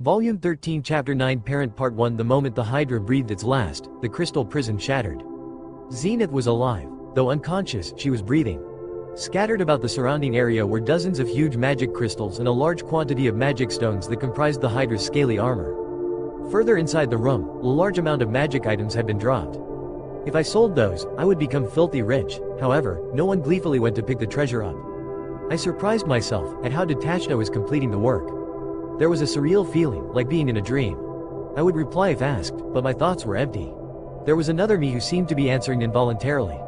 Volume 13 Chapter 9 Parent Part 1 The moment the Hydra breathed its last, the crystal prison shattered. Zenith was alive. Though unconscious, she was breathing. Scattered about the surrounding area were dozens of huge magic crystals and a large quantity of magic stones that comprised the Hydra's scaly armor. Further inside the room, a large amount of magic items had been dropped. If I sold those, I would become filthy rich. However, no one gleefully went to pick the treasure up. I surprised myself at how detached I was completing the work. There was a surreal feeling, like being in a dream. I would reply if asked, but my thoughts were empty. There was another me who seemed to be answering involuntarily.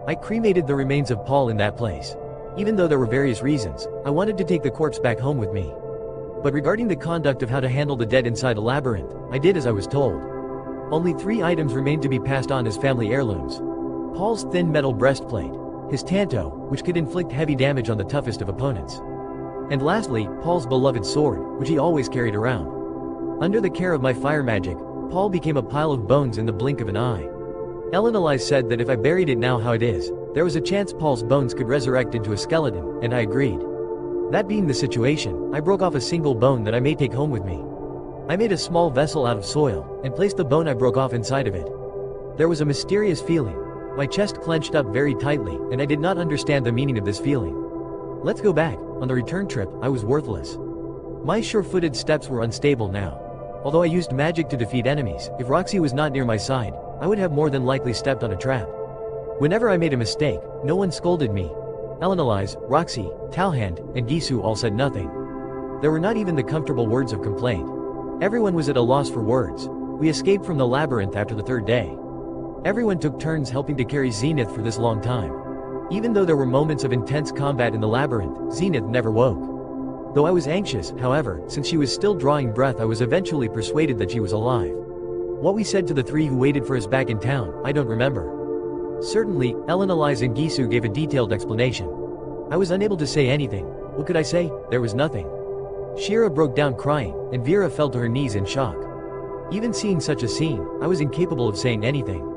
I cremated the remains of Paul in that place. Even though there were various reasons, I wanted to take the corpse back home with me. But regarding the conduct of how to handle the dead inside a labyrinth, I did as I was told. Only 3 items remained to be passed on as family heirlooms. Paul's thin metal breastplate, his tanto, which could inflict heavy damage on the toughest of opponents. And lastly, Paul's beloved sword, which he always carried around. Under the care of my fire magic, Paul became a pile of bones in the blink of an eye. Elena said that if I buried it now how it is, there was a chance Paul's bones could resurrect into a skeleton, and I agreed. That being the situation, I broke off a single bone that I may take home with me. I made a small vessel out of soil, and placed the bone I broke off inside of it. There was a mysterious feeling. My chest clenched up very tightly, and I did not understand the meaning of this feeling. Let's go back. On the return trip, I was worthless. My sure-footed steps were unstable now. Although I used magic to defeat enemies, if Roxy was not near my side, I would have more than likely stepped on a trap. Whenever I made a mistake, no one scolded me. Elenalize, Roxy, Talhand, and Gisu all said nothing. There were not even the comfortable words of complaint. Everyone was at a loss for words. We escaped from the labyrinth after the 3rd day. Everyone took turns helping to carry Zenith for this long time. Even though there were moments of intense combat in the labyrinth, Zenith never woke. Though I was anxious, however, since she was still drawing breath, I was eventually persuaded that she was alive. What we said to the 3 who waited for us back in town, I don't remember. Certainly, Elenalize and Gisu gave a detailed explanation. I was unable to say anything. What could I say? There was nothing. Shira broke down crying, and Vera fell to her knees in shock. Even seeing such a scene, I was incapable of saying anything.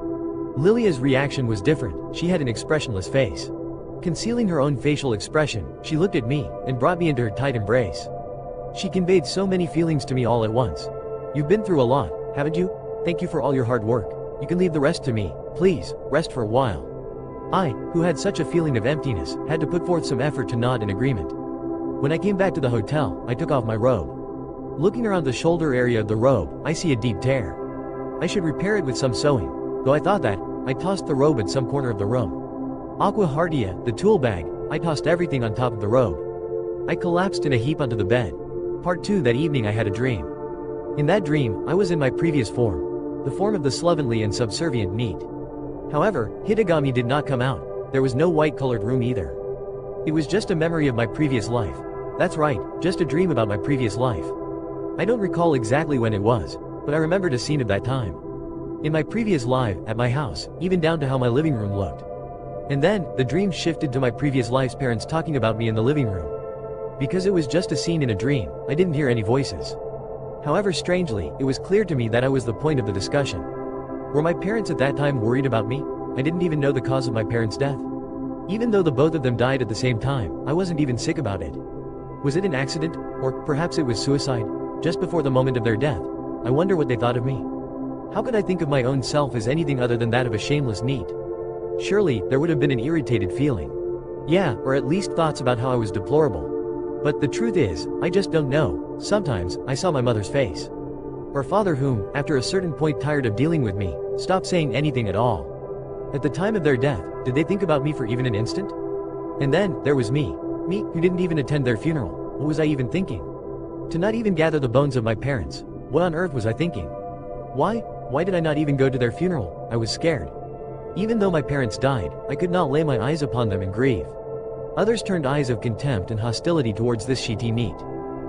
Lilia's reaction was different. She had an expressionless face. Concealing her own facial expression, she looked at me, and brought me into her tight embrace. She conveyed so many feelings to me all at once. You've been through a lot, haven't you? Thank you for all your hard work. You can leave the rest to me. Please, rest for a while. I, who had such a feeling of emptiness, had to put forth some effort to nod in agreement. When I came back to the hotel, I took off my robe. Looking around the shoulder area of the robe, I see a deep tear. I should repair it with some sewing. Though I thought that, I tossed the robe at some corner of the room. Aqua Hardia, the tool bag, I tossed everything on top of the robe. I collapsed in a heap onto the bed. Part 2 That evening I had a dream. In that dream, I was in my previous form. The form of the slovenly and subservient NEET. However, Hitagami did not come out. There was no white-colored room either. It was just a memory of my previous life. That's right, just a dream about my previous life. I don't recall exactly when it was, but I remembered a scene of that time. In my previous life, at my house, even down to how my living room looked. And then, the dream shifted to my previous life's parents talking about me in the living room. Because it was just a scene in a dream, I didn't hear any voices. However, strangely, it was clear to me that I was the point of the discussion. Were my parents at that time worried about me? I didn't even know the cause of my parents' death. Even though the both of them died at the same time, I wasn't even sick about it. Was it an accident? Or perhaps it was suicide? Just before the moment of their death. I wonder what they thought of me. How could I think of my own self as anything other than that of a shameless NEET? Surely, there would have been an irritated feeling. Yeah, or at least thoughts about how I was deplorable. But the truth is, I just don't know. Sometimes, I saw my mother's face. Or father whom, after a certain point tired of dealing with me, stopped saying anything at all. At the time of their death, did they think about me for even an instant? And then, there was me. Me, who didn't even attend their funeral. What was I even thinking? To not even gather the bones of my parents. What on earth was I thinking? Why did I not even go to their funeral? I was scared. Even though my parents died, I could not lay my eyes upon them and grieve. Others turned eyes of contempt and hostility towards this shitty NEET.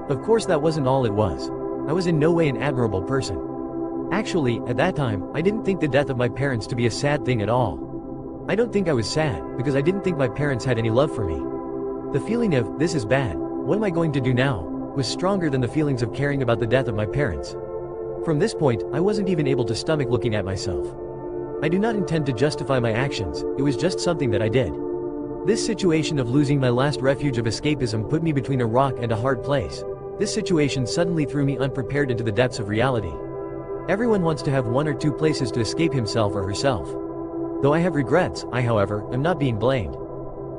Of course that wasn't all it was. I was in no way an admirable person. Actually, at that time, I didn't think the death of my parents to be a sad thing at all. I don't think I was sad, because I didn't think my parents had any love for me. The feeling of, this is bad, what am I going to do now, was stronger than the feelings of caring about the death of my parents. From this point, I wasn't even able to stomach looking at myself. I do not intend to justify my actions, it was just something that I did. This situation of losing my last refuge of escapism put me between a rock and a hard place. This situation suddenly threw me unprepared into the depths of reality. Everyone wants to have one or two places to escape himself or herself. Though I have regrets, I however, am not being blamed.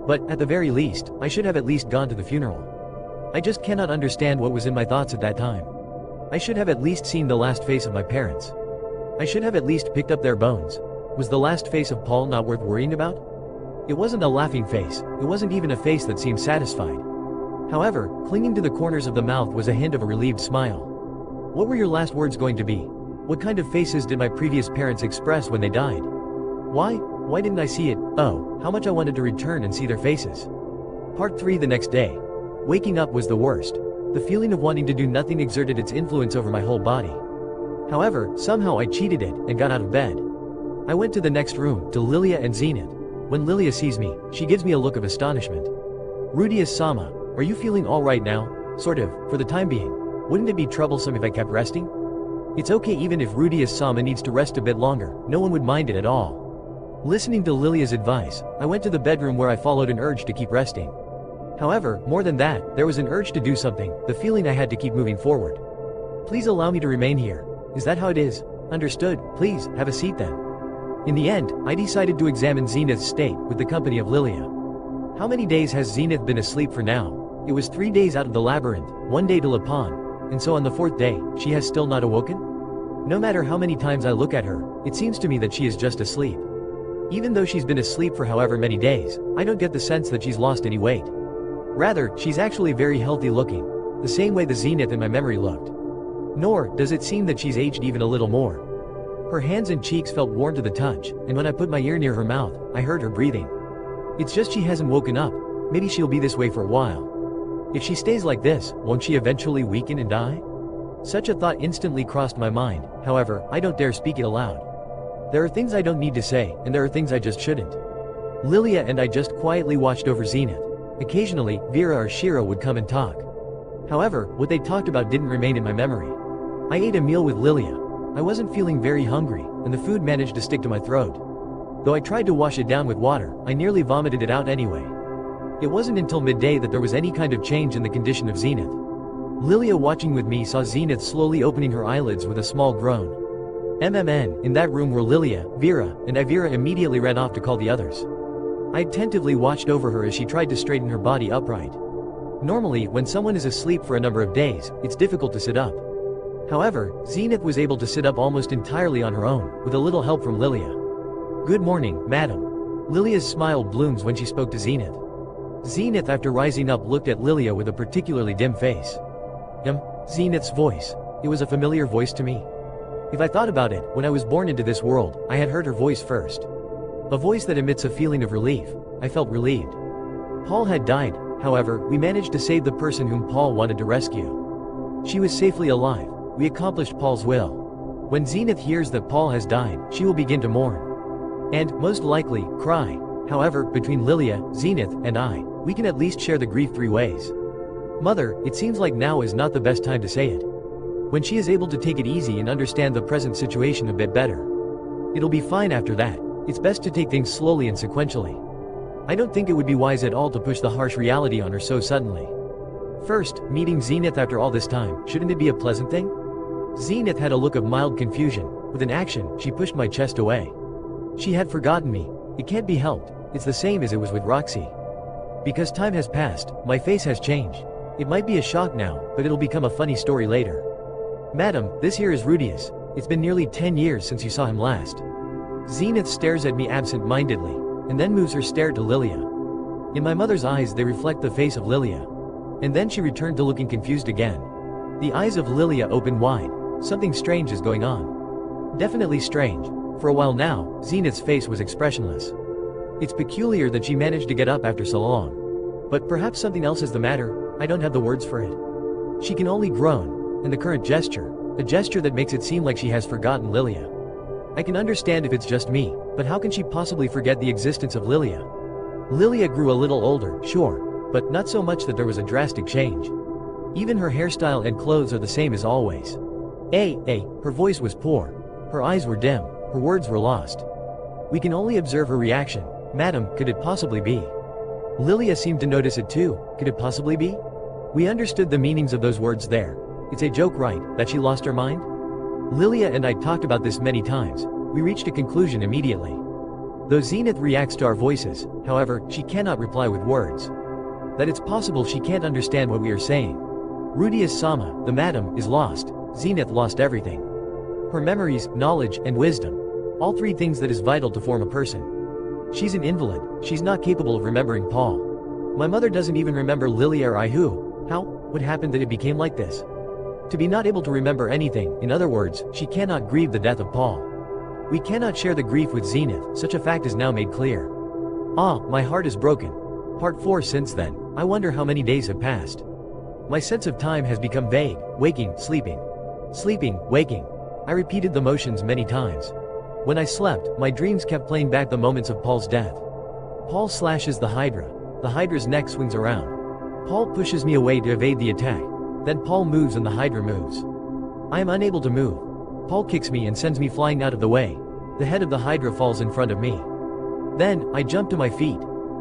But, at the very least, I should have at least gone to the funeral. I just cannot understand what was in my thoughts at that time. I should have at least seen the last face of my parents. I should have at least picked up their bones. Was the last face of Paul not worth worrying about? It wasn't a laughing face, it wasn't even a face that seemed satisfied. However, clinging to the corners of the mouth was a hint of a relieved smile. What were your last words going to be? What kind of faces did my previous parents express when they died? Why didn't I see it? Oh, how much I wanted to return and see their faces. Part 3 the next day. Waking up was the worst. The feeling of wanting to do nothing exerted its influence over my whole body. However, somehow I cheated it, and got out of bed. I went to the next room, to Lilia and Zenith. When Lilia sees me, she gives me a look of astonishment. Rudius-sama, are you feeling alright now? Sort of, for the time being. Wouldn't it be troublesome if I kept resting? It's okay even if Rudius-sama needs to rest a bit longer, no one would mind it at all. Listening to Lilia's advice, I went to the bedroom where I followed an urge to keep resting. However, more than that, there was an urge to do something, the feeling I had to keep moving forward. Please allow me to remain here. Is that how it is? Understood, please, have a seat then. In the end, I decided to examine Zenith's state, with the company of Lilia. How many days has Zenith been asleep for now? It was 3 days out of the labyrinth, 1 day to Lapon, and so on the 4th day, she has still not awoken? No matter how many times I look at her, it seems to me that she is just asleep. Even though she's been asleep for however many days, I don't get the sense that she's lost any weight. Rather, she's actually very healthy looking, the same way the Zenith in my memory looked. Nor does it seem that she's aged even a little more. Her hands and cheeks felt warm to the touch, and when I put my ear near her mouth, I heard her breathing. It's just she hasn't woken up, maybe she'll be this way for a while. If she stays like this, won't she eventually weaken and die? Such a thought instantly crossed my mind, however, I don't dare speak it aloud. There are things I don't need to say, and there are things I just shouldn't. Lilia and I just quietly watched over Zenith. Occasionally, Vera or Shiro would come and talk. However, what they talked about didn't remain in my memory. I ate a meal with Lilia. I wasn't feeling very hungry, and the food managed to stick to my throat. Though I tried to wash it down with water, I nearly vomited it out anyway. It wasn't until midday that there was any kind of change in the condition of Zenith. Lilia watching with me saw Zenith slowly opening her eyelids with a small groan. In that room were Lilia, Vera, and Ivera immediately ran off to call the others. I attentively watched over her as she tried to straighten her body upright. Normally, when someone is asleep for a number of days, it's difficult to sit up. However, Zenith was able to sit up almost entirely on her own, with a little help from Lilia. Good morning, madam. Lilia's smile blooms when she spoke to Zenith. Zenith after rising up looked at Lilia with a particularly dim face. Zenith's voice. It was a familiar voice to me. If I thought about it, when I was born into this world, I had heard her voice first. A voice that emits a feeling of relief. I felt relieved. Paul had died, however, we managed to save the person whom Paul wanted to rescue. She was safely alive. We accomplished Paul's will. When Zenith hears that Paul has died, she will begin to mourn. And, most likely, cry. However, between Lilia, Zenith, and I, we can at least share the grief 3 ways. Mother, it seems like now is not the best time to say it. When she is able to take it easy and understand the present situation a bit better. It'll be fine after that. It's best to take things slowly and sequentially. I don't think it would be wise at all to push the harsh reality on her so suddenly. First, meeting Zenith after all this time, shouldn't it be a pleasant thing? Zenith had a look of mild confusion. With an action, she pushed my chest away. She had forgotten me. It can't be helped. It's the same as it was with Roxy. Because time has passed, my face has changed. It might be a shock now, but it'll become a funny story later. Madam, this here is Rudius. It's been nearly 10 years since you saw him last. Zenith stares at me absent-mindedly, and then moves her stare to Lilia. In my mother's eyes they reflect the face of Lilia. And then she returned to looking confused again. The eyes of Lilia open wide. Something strange is going on. Definitely strange. For a while now, Zenith's face was expressionless. It's peculiar that she managed to get up after so long. But perhaps something else is the matter, I don't have the words for it. She can only groan, and the current gesture, a gesture that makes it seem like she has forgotten Lilia. I can understand if it's just me, but how can she possibly forget the existence of Lilia? Lilia grew a little older, sure, but not so much that there was a drastic change. Even her hairstyle and clothes are the same as always. Her voice was poor. Her eyes were dim, her words were lost. We can only observe her reaction. Madam, could it possibly be? Lilia seemed to notice it too. Could it possibly be? We understood the meanings of those words there. It's a joke, right, that she lost her mind? Lilia and I talked about this many times. We reached a conclusion immediately. Though Zenith reacts to our voices, however, she cannot reply with words. That it's possible she can't understand what we are saying. Rudy is Sama, the madam, is lost. Zenith lost everything. Her memories, knowledge, and wisdom. All three things that is vital to form a person. She's an invalid, she's not capable of remembering Paul. My mother doesn't even remember Lilia or I who. How? What happened that it became like this? To be not able to remember anything, in other words, she cannot grieve the death of Paul. We cannot share the grief with Zenith, such a fact is now made clear. Ah, my heart is broken. Part 4. Since then, I wonder how many days have passed. My sense of time has become vague, waking, sleeping. Sleeping, waking. I repeated the motions many times. When I slept, my dreams kept playing back the moments of Paul's death. Paul slashes the Hydra. The Hydra's neck swings around. Paul pushes me away to evade the attack. Then Paul moves and the Hydra moves. I am unable to move. Paul kicks me and sends me flying out of the way. The head of the Hydra falls in front of me. Then, I jump to my feet.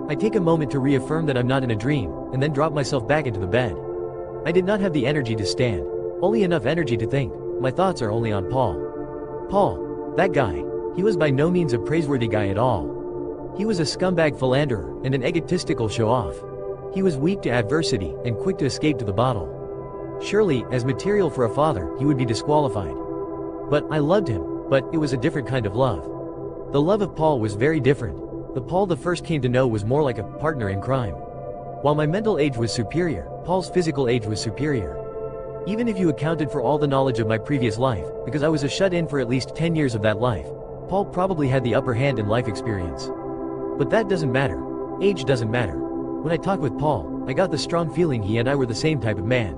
I take a moment to reaffirm that I'm not in a dream, and then drop myself back into the bed. I did not have the energy to stand, only enough energy to think. My thoughts are only on Paul. Paul, that guy. He was by no means a praiseworthy guy at all. He was a scumbag philanderer and an egotistical show-off. He was weak to adversity and quick to escape to the bottle. Surely, as material for a father, he would be disqualified. But I loved him, but it was a different kind of love. The love of Paul was very different. The Paul the first came to know was more like a partner in crime. While my mental age was superior, Paul's physical age was superior. Even if you accounted for all the knowledge of my previous life, because I was a shut-in for at least 10 years of that life, Paul probably had the upper hand in life experience. But that doesn't matter. Age doesn't matter. When I talked with Paul, I got the strong feeling he and I were the same type of man.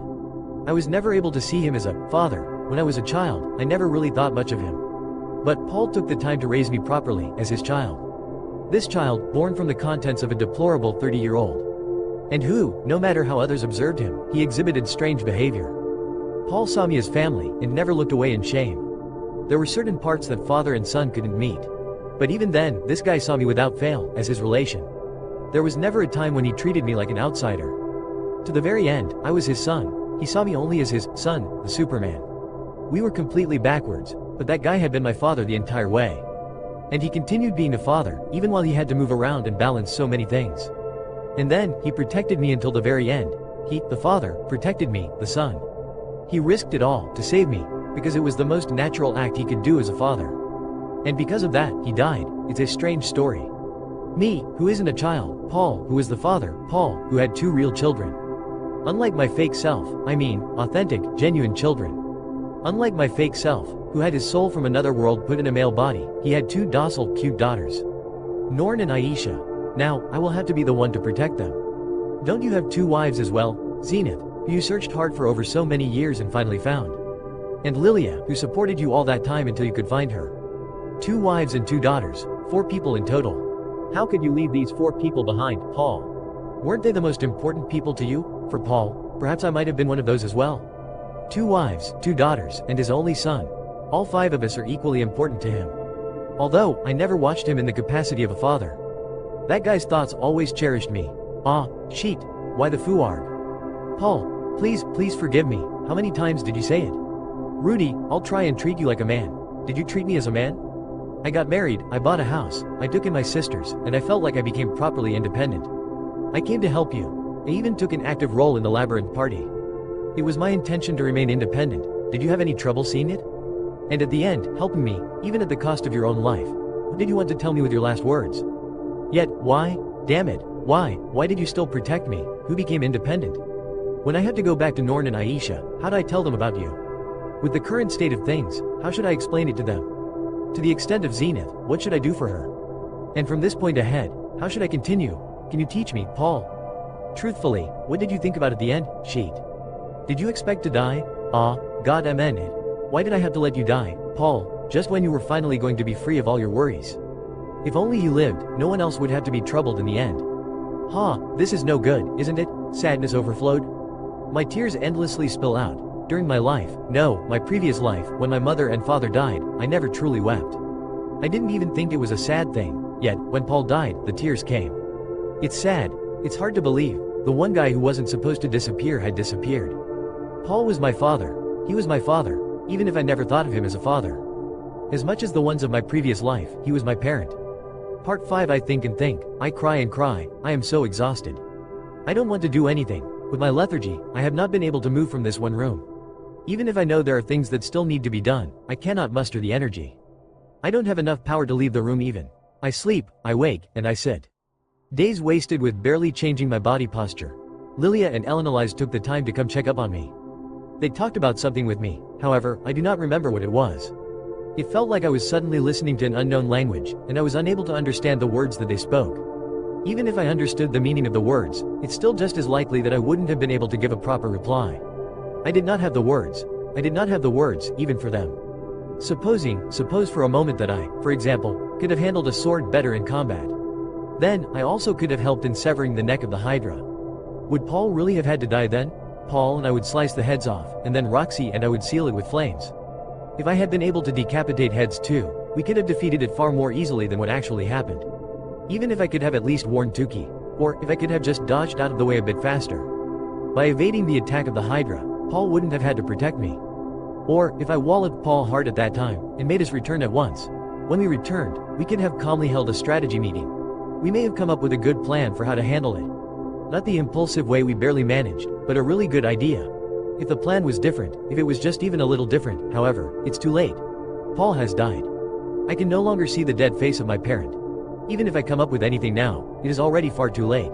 I was never able to see him as a father. When I was a child, I never really thought much of him. But Paul took the time to raise me properly, as his child. This child, born from the contents of a deplorable 30-year-old. And who, no matter how others observed him, he exhibited strange behavior. Paul saw me as family, and never looked away in shame. There were certain parts that father and son couldn't meet. But even then, this guy saw me without fail, as his relation. There was never a time when he treated me like an outsider. To the very end, I was his son. He saw me only as his son, the Superman. We were completely backwards, but that guy had been my father the entire way. And he continued being a father, even while he had to move around and balance so many things. And then, he protected me until the very end. He, the father, protected me, the son. He risked it all, to save me, because it was the most natural act he could do as a father. And because of that, he died. It's a strange story. Me, who isn't a child, Paul, who is the father, Paul, who had 2 real children. Unlike my fake self, I mean, authentic, genuine children. Unlike my fake self, who had his soul from another world put in a male body, he had 2 docile, cute daughters. Norn and Aisha. Now, I will have to be the one to protect them. Don't you have 2 wives as well, Zenith, who you searched hard for over so many years and finally found? And Lilia, who supported you all that time until you could find her. 2 wives and 2 daughters, 4 people in total. How could you leave these 4 people behind, Paul? Weren't they the most important people to you? For Paul, perhaps I might have been one of those as well. 2 wives, 2 daughters, and his only son. All 5 of us are equally important to him. Although, I never watched him in the capacity of a father. That guy's thoughts always cherished me. Ah, sheet. Why the fooarg? Paul, please forgive me. How many times did you say it? Rudy, I'll try and treat you like a man. Did you treat me as a man? I got married, I bought a house, I took in my sisters, and I felt like I became properly independent. I came to help you. I even took an active role in the labyrinth party. It was my intention to remain independent. Did you have any trouble seeing it? And at the end, helping me, even at the cost of your own life. What did you want to tell me with your last words? Yet, why? Damn it, why? Why did you still protect me, who became independent? When I had to go back to Norn and Aisha, how'd I tell them about you? With the current state of things, how should I explain it to them? To the extent of Zenith, what should I do for her? And from this point ahead, how should I continue? Can you teach me, Paul? Truthfully, what did you think about at the end, Sheet? Did you expect to die? Ah, God amen it. Why did I have to let you die, Paul, just when you were finally going to be free of all your worries? If only you lived, no one else would have to be troubled in the end. This is no good, isn't it? Sadness overflowed. My tears endlessly spill out. During my life, no, my previous life, when my mother and father died, I never truly wept. I didn't even think it was a sad thing, yet, when Paul died, the tears came. It's sad. It's hard to believe, The one guy who wasn't supposed to disappear had disappeared. Paul was my father. He was my father, even if I never thought of him as a father. As much as the ones of my previous life, he was my parent. Part 5. I think and think. I cry and cry. I am so exhausted. I don't want to do anything. With my lethargy, I have not been able to move from this one room. Even if I know there are things that still need to be done, I cannot muster the energy. I don't have enough power to leave the room even. I sleep, I wake, and I sit. Days wasted with barely changing my body posture. Lilia and Elenelise took the time to come check up on me. They talked about something with me, however, I do not remember what it was. It felt like I was suddenly listening to an unknown language, and I was unable to understand the words that they spoke. Even if I understood the meaning of the words, it's still just as likely that I wouldn't have been able to give a proper reply. I did not have the words. I did not have the words, even for them. Suppose for a moment that I, for example, could have handled a sword better in combat. Then, I also could have helped in severing the neck of the Hydra. Would Paul really have had to die then? Paul and I would slice the heads off, and then Roxy and I would seal it with flames. If I had been able to decapitate heads too, we could have defeated it far more easily than what actually happened. Even if I could have at least warned Tuki, or if I could have just dodged out of the way a bit faster. By evading the attack of the Hydra, Paul wouldn't have had to protect me. Or, if I walloped Paul hard at that time, and made us return at once. When we returned, we could have calmly held a strategy meeting. We may have come up with a good plan for how to handle it. Not the impulsive way we barely managed, but a really good idea. If the plan was different, if it was just even a little different, however, it's too late. Paul has died. I can no longer see the dead face of my parent. Even if I come up with anything now, it is already far too late.